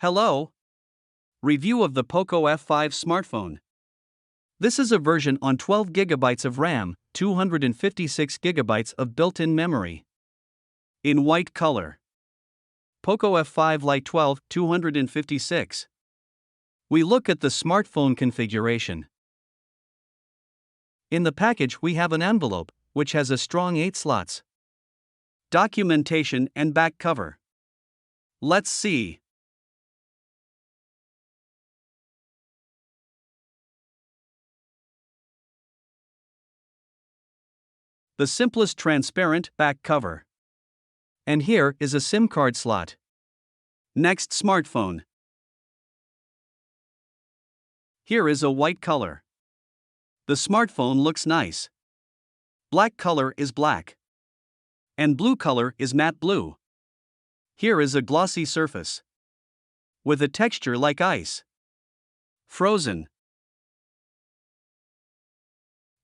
Hello. Review of the Poco F5 smartphone. This is a version on 12 GB of RAM, 256 GB of built-in memory. In white color. Poco F5 Lite 12, 256. We look at the smartphone configuration. In the package we have an envelope, which has a strong 8 slots. Documentation and back cover. Let's see. The simplest transparent back cover. And here is a SIM card slot. Next smartphone. Here is a white color. The smartphone looks nice. Black color is black. And blue color is matte blue. Here is a glossy surface. With a texture like ice. Frozen.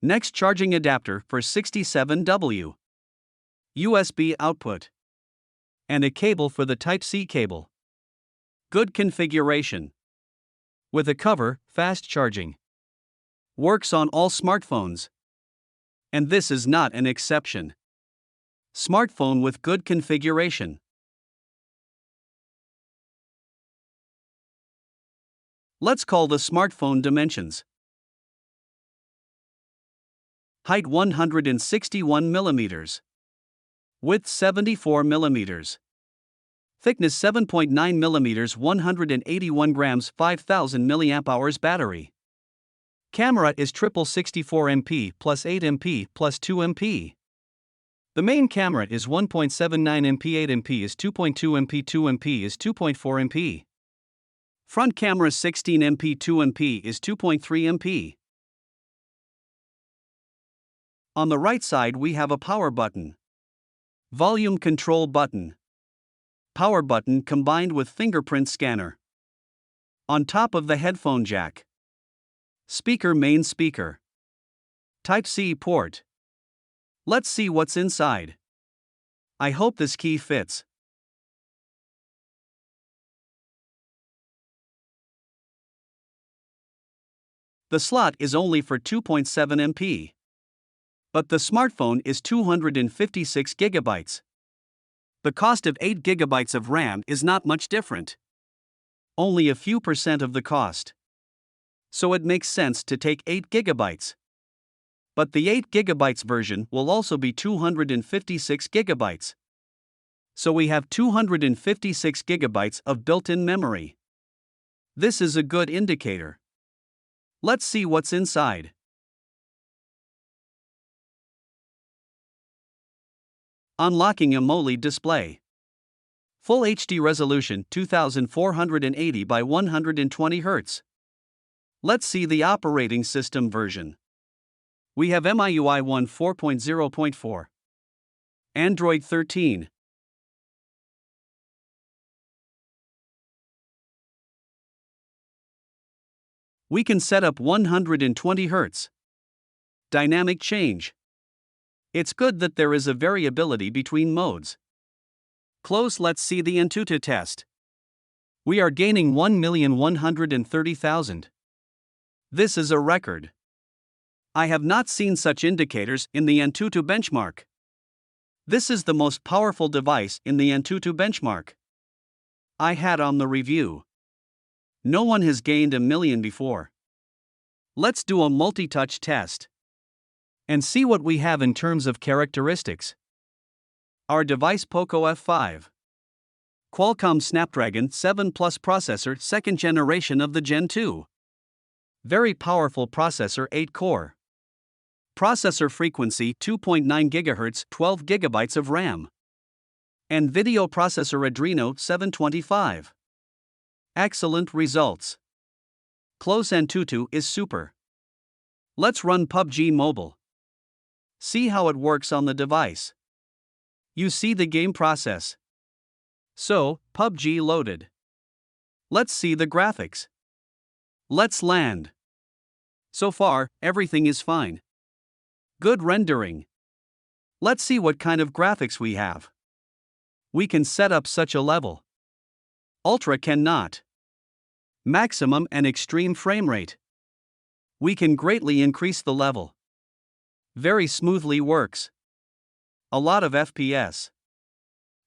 Next charging adapter for 67W. USB output. And a cable for the Type-C cable. Good configuration. With a cover, fast charging. Works on all smartphones. And this is not an exception. Smartphone with good configuration. Let's call the smartphone dimensions. Height 161 mm. Width 74 mm. Thickness 7.9 mm, 181 grams, 5000 mAh battery. Camera is triple 64MP plus 8MP plus 2MP. The main camera is 1.79MP, 8MP is 2.2MP, 2MP is 2.4MP. Front camera 16MP, 2MP is 2.3MP. On the right side we have a power button. Volume control button. Power button combined with fingerprint scanner. On top of the headphone jack. Speaker main speaker. Type-C port. Let's see what's inside. I hope this key fits. The slot is only for 2.7MP. But the smartphone is 256 GB. The cost of 8 GB of RAM is not much different. Only a few percent of the cost. So it makes sense to take 8 GB. But the 8 GB version will also be 256 GB. So we have 256 GB of built-in memory. This is a good indicator. Let's see what's inside. Unlocking AMOLED display. Full HD resolution 2480 by 120 Hz. Let's see the operating system version. We have MIUI 4.0.4. Android 13. We can set up 120 Hz. Dynamic change. It's good that there is a variability between modes. Close, let's see the Antutu test. We are gaining 1,130,000. This is a record. I have not seen such indicators in the Antutu benchmark. This is the most powerful device in the Antutu benchmark. I had on the review. No one has gained 1 million before. Let's do a multi-touch test. And see what we have in terms of characteristics. Our device Poco F5. Qualcomm Snapdragon 7 Plus processor, second generation of the Gen 2. Very powerful processor, 8-core. Processor frequency 2.9 GHz, 12 GB of RAM. And video processor Adreno 725. Excellent results. Close, Antutu is super. Let's run PUBG Mobile. See how it works on the device. You see the game process. So, PUBG loaded. Let's see the graphics. Let's land. So far, everything is fine. Good rendering. Let's see what kind of graphics we have. We can set up such a level. Ultra cannot. Maximum and extreme frame rate. We can greatly increase the level. Very smoothly works. A lot of FPS.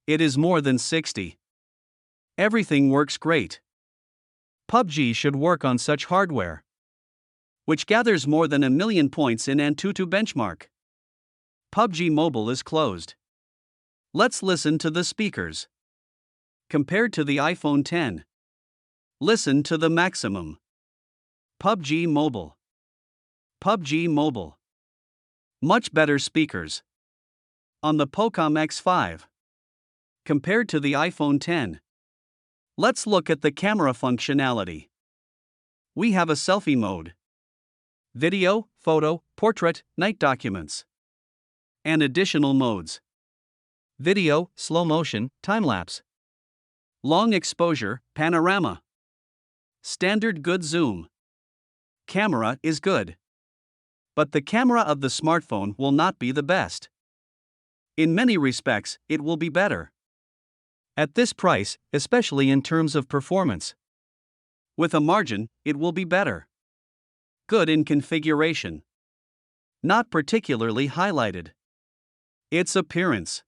It is more than 60. Everything works great. PUBG should work on such hardware, which gathers more than 1 million points in Antutu benchmark. PUBG Mobile is closed. Let's listen to the speakers. Compared to the iPhone X. Listen to the maximum. PUBG Mobile. PUBG Mobile. Much better speakers. On the Poco F5. Compared to the iPhone X. Let's look at the camera functionality. We have a selfie mode. Video, photo, portrait, night documents. And additional modes. Video, slow motion, time-lapse. Long exposure, panorama. Standard good zoom. Camera is good. But the camera of the smartphone will not be the best. In many respects, it will be better. At this price, especially in terms of performance. With a margin, it will be better. Good in configuration. Not particularly highlighted. Its appearance.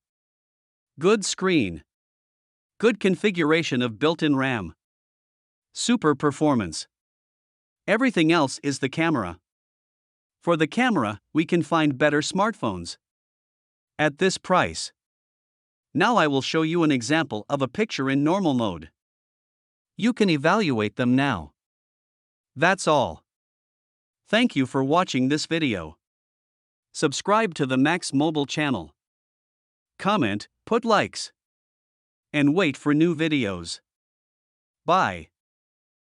Good screen. Good configuration of built-in RAM. Super performance. Everything else is the camera. For the camera, we can find better smartphones. At this price. Now I will show you an example of a picture in normal mode. You can evaluate them now. That's all. Thank you for watching this video. Subscribe to the Max Mobile channel. Comment, put likes. And wait for new videos. Bye.